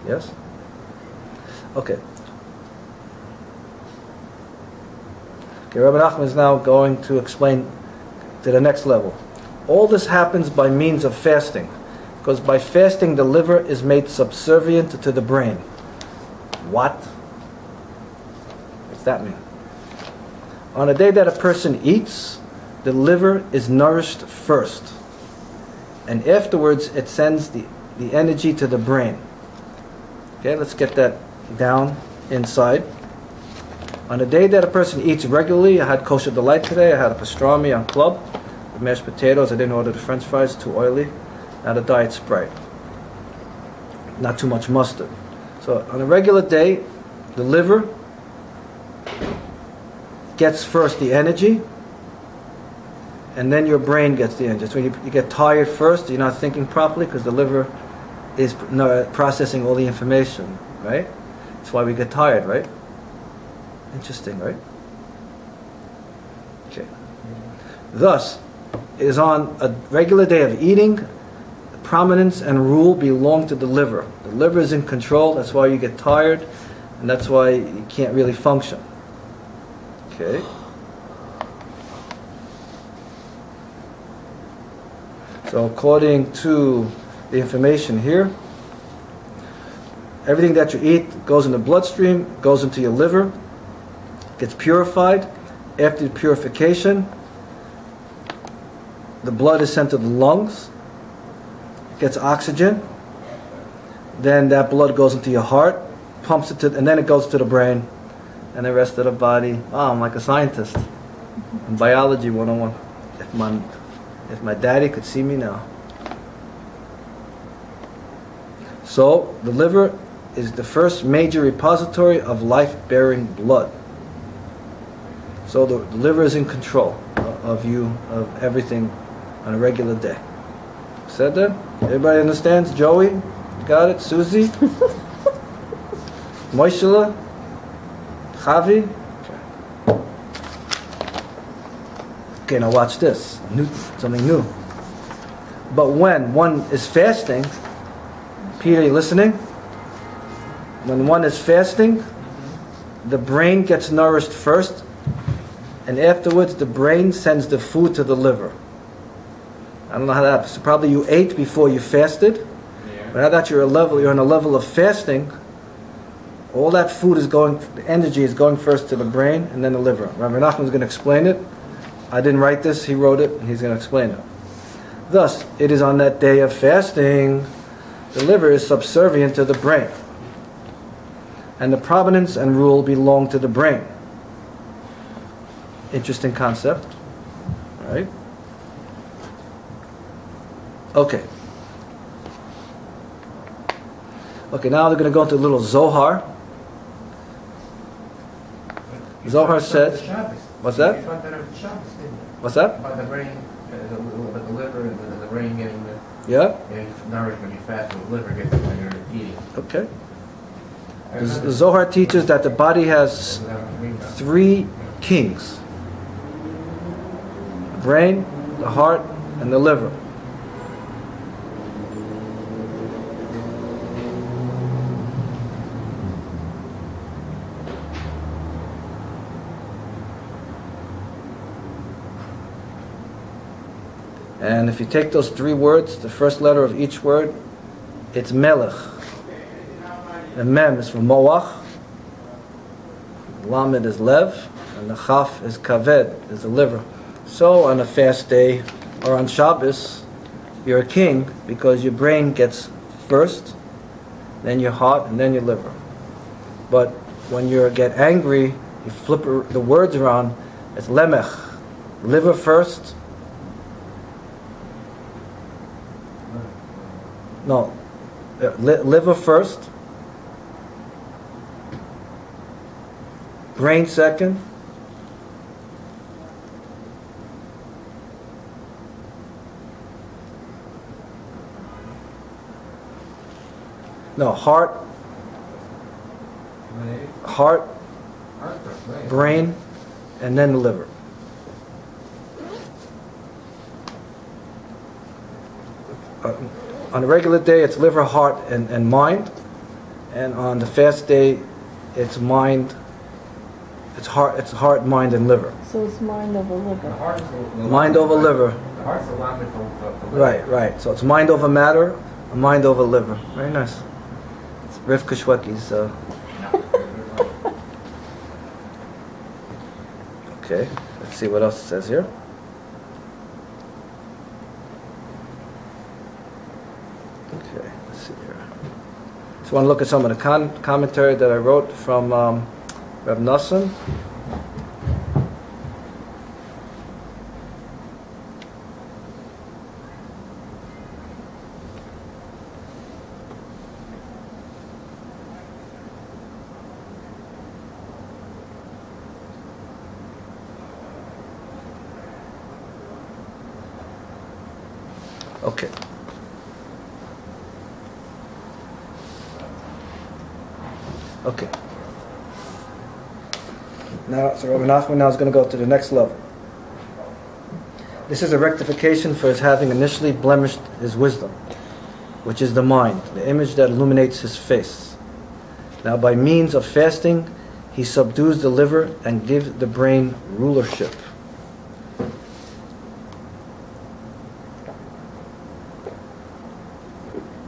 Yes? Okay. Okay, Rabbi Nachman is now going to explain to the next level. All this happens by means of fasting, because by fasting the liver is made subservient to the brain. What? What's that mean? On the day that a person eats, the liver is nourished first, and afterwards it sends the energy to the brain. Okay, let's get that down inside. On the day that a person eats regularly, I had kosher delight today, I had a pastrami on club, with mashed potatoes, I didn't order the french fries, too oily, now the diet Sprite. Not too much mustard. So on a regular day, the liver gets first the energy, and then your brain gets the energy. So you get tired first, you're not thinking properly because the liver is processing all the information, right? That's why we get tired, right? Interesting, right? Okay. Thus, it is on a regular day of eating, the prominence and rule belong to the liver. The liver is in control, that's why you get tired, and that's why you can't really function. Okay. So according to the information here, everything that you eat goes in the bloodstream, goes into your liver, gets purified. After the purification, the blood is sent to the lungs, gets oxygen, then that blood goes into your heart, pumps it to, and then it goes to the brain, and the rest of the body. Oh, I'm like a scientist in biology 101. If my daddy could see me now. So the liver is the first major repository of life-bearing blood. So the liver is in control of you, of everything on a regular day. Said that? Everybody understands? Joey? Got it? Susie? Moishela? Javi? Okay, now watch this. Something new. But when one is fasting, Peter, you listening? When one is fasting, the brain gets nourished first, and afterwards the brain sends the food to the liver. I don't know how that happens. So probably you ate before you fasted, but now that you're on a level of fasting, all that food is going, the energy is going first to the brain and then the liver. Rabbi Nachman is going to explain it. I didn't write this, he wrote it, and he's going to explain it. Thus, it is on that day of fasting, the liver is subservient to the brain, and the prominence and rule belong to the brain. Interesting concept, right? Okay. Okay, now they're going to go into a little Zohar. Zohar says, what's that? What's that? About the brain, about the liver and the brain getting the nourished when you fast, the liver gets it when you're eating. Okay. The Zohar teaches that the body has three kings: the brain, the heart, and the liver. And if you take those three words, the first letter of each word, it's Melech. The Mem is from Moach, the Lamed is Lev, and the Chaf is Kaved, is the liver. So on a fast day, or on Shabbos, you're a king because your brain gets first, then your heart, and then your liver. But when you get angry, you flip the words around, it's Lemech, liver first. No, liver first, brain second, no, heart, brain, and then the liver. On a regular day, it's liver, heart, and mind. And on the fast day, it's mind, it's heart, mind, and liver. So it's mind over liver. Mind over liver. The heart's alignment for liver. Right, right. So it's mind over matter, mind over liver. Very nice. It's Rivka Shwecky's. Okay, let's see what else it says here. Okay, let's see here. So I want to look at some of the commentary that I wrote from Reb Nosson. Okay. Okay. Now, so Rabbi Nachman now is going to go to the next level. This is a rectification for his having initially blemished his wisdom, which is the mind, the image that illuminates his face. Now, by means of fasting, he subdues the liver and gives the brain rulership.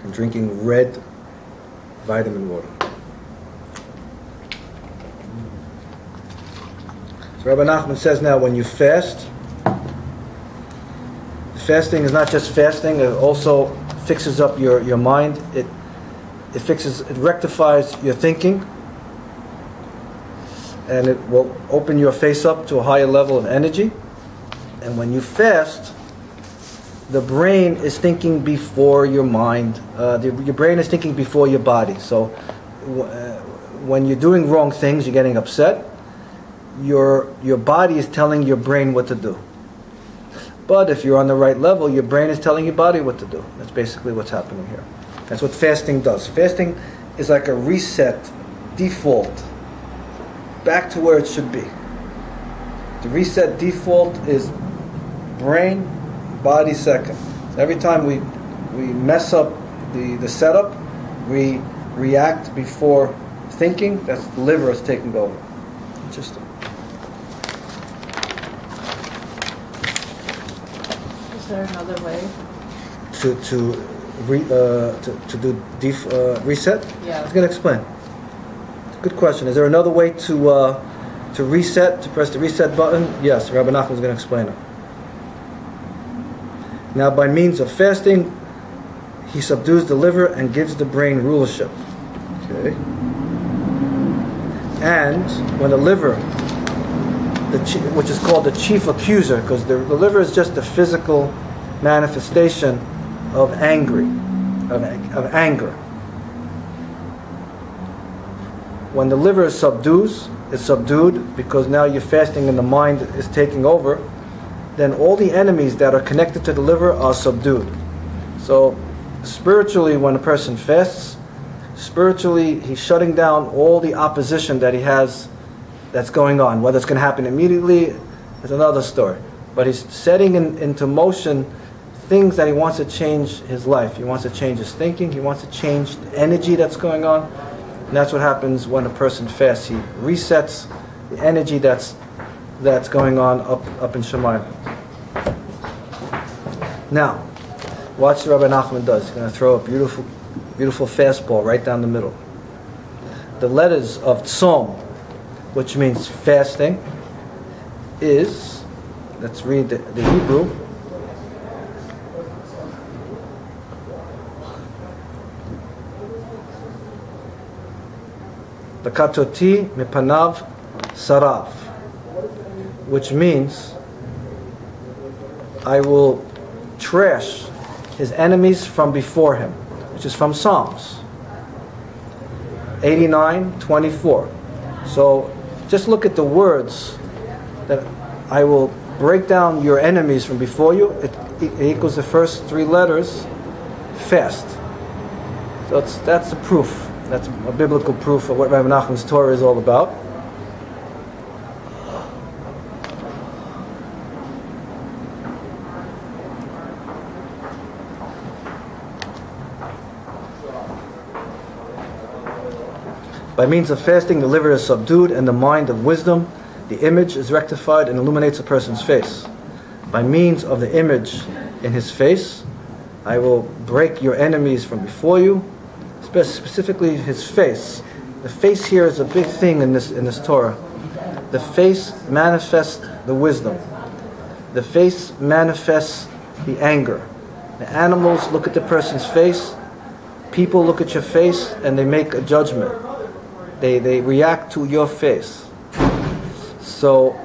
And drinking red vitamin water. So Rabbi Nachman says now, when you fast, fasting is not just fasting, it also fixes up your mind. It rectifies your thinking, and it will open your face up to a higher level of energy. And when you fast, the brain is thinking before your mind. Your brain is thinking before your body. So when you're doing wrong things, you're getting upset, your body is telling your brain what to do. But if you're on the right level, your brain is telling your body what to do. That's basically what's happening here. That's what fasting does. Fasting is like a reset, default, back to where it should be. The reset default is brain, body second. So every time we mess up the setup, we react before thinking. That's the liver is taking over. Interesting. Is there another way? To do reset? Yeah. I was going to explain. It's a good question. Is there another way to reset, to press the reset button? Yes, Rabbi Nachman is going to explain it. Now, by means of fasting, he subdues the liver and gives the brain rulership. Okay. And when the liver, which is called the chief accuser, because the liver is just the physical manifestation of anger. When the liver is subdued because now you're fasting and the mind is taking over, then all the enemies that are connected to the liver are subdued. So spiritually, when a person fasts, spiritually he's shutting down all the opposition that he has that's going on. Whether it's going to happen immediately is another story. But he's setting into motion things that he wants to change his life. He wants to change his thinking. He wants to change the energy that's going on. And that's what happens when a person fasts. He resets the energy that's going on up in Shemayim. Now, watch what Rabbi Nachman does. He's going to throw a beautiful, beautiful fastball right down the middle. The letters of Tzom, which means fasting, is, let's read the Hebrew. The katoti mipanav sarav, which means I will trash his enemies from before him, which is from Psalms 89:24. So just look at the words that I will break down your enemies from before you. It equals the first three letters, fast. So that's the proof. That's a biblical proof of what Rabbi Nachman's Torah is all about. By means of fasting, the liver is subdued and the mind of wisdom, the image is rectified and illuminates a person's face. By means of the image in his face, I will break your enemies from before you, specifically his face. The face here is a big thing in this Torah. The face manifests the wisdom. The face manifests the anger. The animals look at the person's face. People look at your face and they make a judgment. They react to your face. So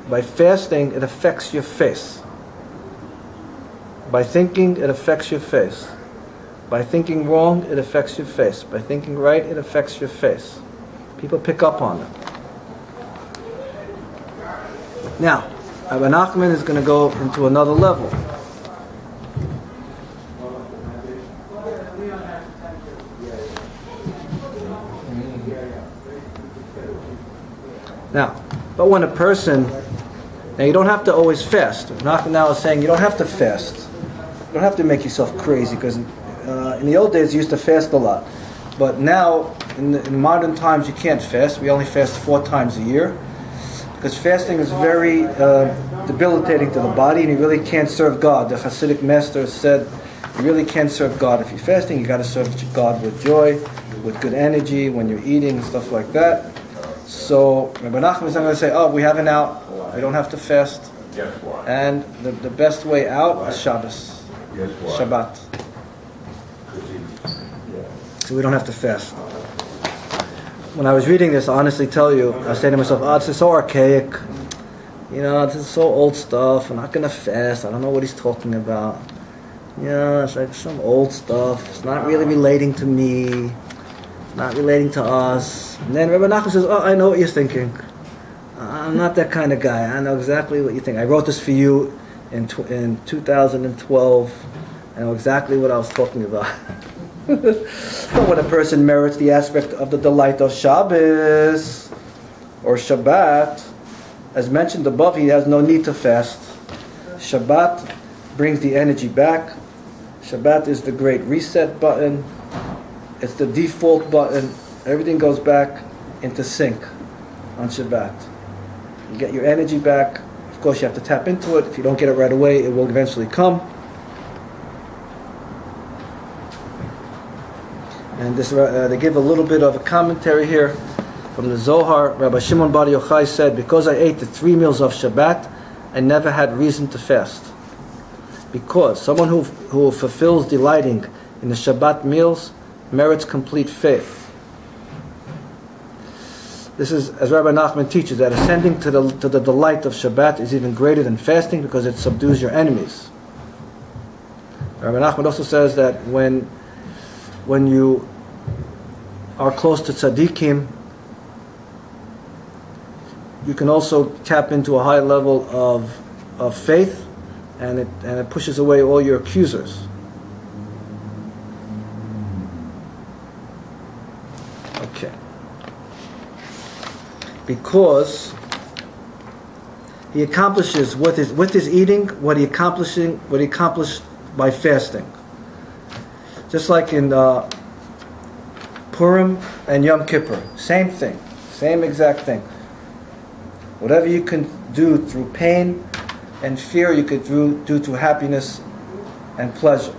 by fasting, it affects your face. By thinking, it affects your face. By thinking wrong, it affects your face. By thinking right, it affects your face. People pick up on it. Now, Rabbi Nachman is going to go into another level. Now, but when a person, now you don't have to always fast. Nachman now is saying you don't have to fast. You don't have to make yourself crazy, because in the old days you used to fast a lot. But now, in modern times, you can't fast. We only fast 4 times a year. Because fasting is very debilitating to the body, and you really can't serve God. The Hasidic master said, you really can't serve God. If you're fasting, you got to serve God with joy, with good energy, when you're eating and stuff like that. So Rabbi Nachman is not going to say, oh, we have an out, we don't have to fast. Guess what? And the best way out is Shabbos. Guess what? Shabbat. So we don't have to fast. When I was reading this, I honestly tell you, I was saying to myself, oh, this is so archaic. You know, this is so old stuff. I'm not going to fast. I don't know what he's talking about. You know, it's like some old stuff. It's not really relating to me. It's not relating to us. And then Rabbi Nachman says, oh, I know what you're thinking. I'm not that kind of guy. I know exactly what you think. I wrote this for you in 2012. I know exactly what I was talking about. But when a person merits the aspect of the delight of Shabbos or Shabbat, as mentioned above, he has no need to fast. Shabbat brings the energy back. Shabbat is the great reset button. It's the default button. Everything goes back into sync on Shabbat. You get your energy back. Of course, you have to tap into it. If you don't get it right away, it will eventually come. And this, they give a little bit of a commentary here from the Zohar. Rabbi Shimon Bar Yochai said, because I ate the 3 meals of Shabbat, I never had reason to fast. Because someone who fulfills delighting in the Shabbat meals merits complete faith. This is, as Rabbi Nachman teaches, that ascending to the delight of Shabbat is even greater than fasting because it subdues your enemies. Rabbi Nachman also says that when you are close to tzaddikim, you can also tap into a high level of faith, and it pushes away all your accusers. Okay. Because he accomplishes with his eating what he accomplished by fasting. Just like in Purim and Yom Kippur, same thing, same exact thing. Whatever you can do through pain and fear, you could do through happiness and pleasure.